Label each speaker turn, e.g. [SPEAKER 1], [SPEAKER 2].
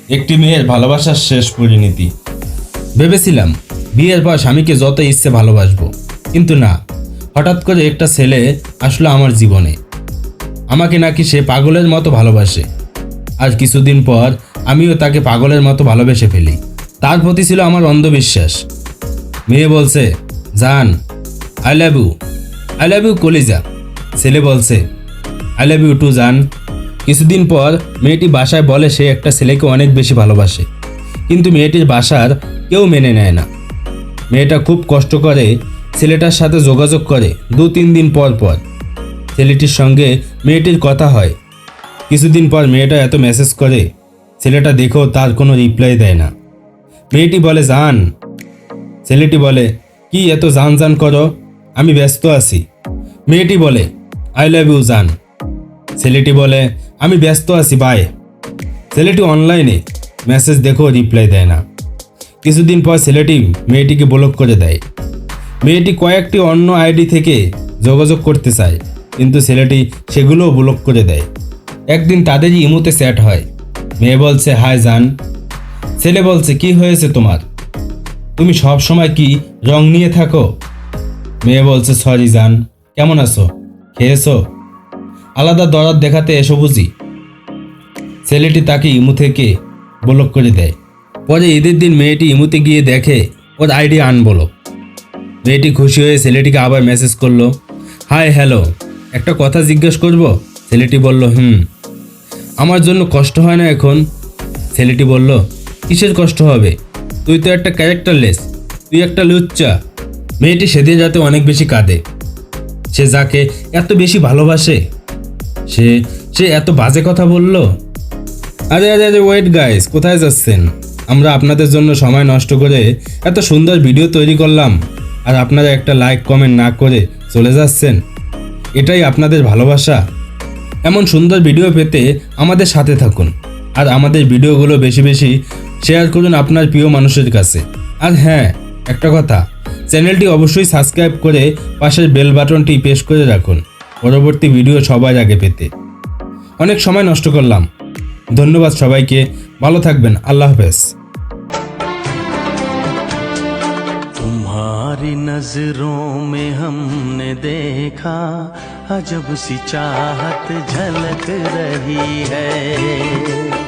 [SPEAKER 1] একটি মেয়ের ভালোবাসার শেষ পরিণতি। ভেবেছিলাম বিয়ের পর স্বামীকে যত ইচ্ছে ভালোবাসবো, কিন্তু না, হঠাৎ করে একটা ছেলে আসলো আমার জীবনে। আমাকে নাকি সে পাগলের মতো ভালোবাসে, আর কিছুদিন পর আমিও তাকে পাগলের মতো ভালোবেসে ফেলি। তার প্রতি ছিল আমার অন্ধবিশ্বাস। মেয়ে বলছে, জান I love you, I love you কলিজা। ছেলে বলছে, আই লাভ ইউ টু জান। কিছুদিন পর মেয়েটি বাসায় বলে সে একটা ছেলেকে অনেক বেশি ভালোবাসে, কিন্তু মেয়েটির বাসার কেউ মেনে নেয় না। মেয়েটা খুব কষ্ট করে ছেলেটার সাথে যোগাযোগ করে 2-3 দিন পর পর। ছেলেটির সঙ্গে মেয়েটির কথা হয়। কিছুদিন পর মেয়েটা এত মেসেজ করে, ছেলেটা দেখেও তার কোনো রিপ্লাই দেয় না। মেয়েটি বলে জান, ছেলেটি বলে কি এত জান জান করো, আমি ব্যস্ত আছি। মেয়েটি বলে আই লাভ ইউ জান। ছেলেটি বলে আমি ব্যস্ত আছি, বাই। ছেলেটি অনলাইনে মেসেজ দেখেও রিপ্লাই দেয় না। কিছুদিন পর ছেলেটি মেয়েটিকে ব্লক করে দেয়। মেয়েটি কয়েকটি অন্য আইডি থেকে যোগাযোগ করতে চায়, কিন্তু ছেলেটি সেগুলোও ব্লক করে দেয়। একদিন তাদেরই ইমোতে চ্যাট হয়। মেয়ে বলছে হাই জান। ছেলে বলছে কি হয়েছে তোমার, তুমি সব সময় কি রং নিয়ে থাকো? মেয়ে বলছে সরি জান, কেমন আছো, খেয়েছো? আলাদা দরদ দেখাতে এসো বুঝি। ছেলেটি তাকে ইমু থেকে ব্লক করে দেয়। পরে ঈদের দিন মেয়েটি ইমুতে গিয়ে দেখে ওর আইডি আনব্লক। মেয়েটি খুশি হয়ে ছেলেটিকে আবার মেসেজ করলো, হাই হ্যালো, একটা কথা জিজ্ঞেস করব? ছেলেটি বলল আমার জন্য কষ্ট হয় না এখন? ছেলেটি বলল কিসের কষ্ট হবে, তুই তো একটা ক্যারেক্টারলেস, তুই একটা লুচ্চা। মেয়েটি সেদিন রাতে অনেক বেশি কাঁদে। সে যাকে এত বেশি ভালোবাসে সে সে এত বাজে কথা বলল। আরে আরে আরে ওয়েট গাইস, কোথায় যাচ্ছেন? আমরা আপনাদের জন্য সময় নষ্ট করে এত সুন্দর ভিডিও তৈরি করলাম, আর আপনারা একটা লাইক কমেন্ট না করে চলে যাচ্ছেন। এটাই আপনাদের ভালোবাসা? এমন সুন্দর ভিডিও পেতে আমাদের সাথে থাকুন, আর আমাদের ভিডিওগুলো বেশি বেশি শেয়ার করুন আপনার প্রিয় মানুষের কাছে। আর হ্যাঁ, একটা কথা, চ্যানেলটি অবশ্যই সাবস্ক্রাইব করে পাশের বেল বাটনটি প্রেস করে রাখুন পরবর্তী ভিডিও সবার আগে পেতে। অনেক সময় নষ্ট করলাম, ধন্যবাদ সবাইকে, ভালো থাকবেন, আল্লাহ হাফেজ।
[SPEAKER 2] तुम्हारी नजरों में हमने देखा अजब सी चाहत झलक रही है।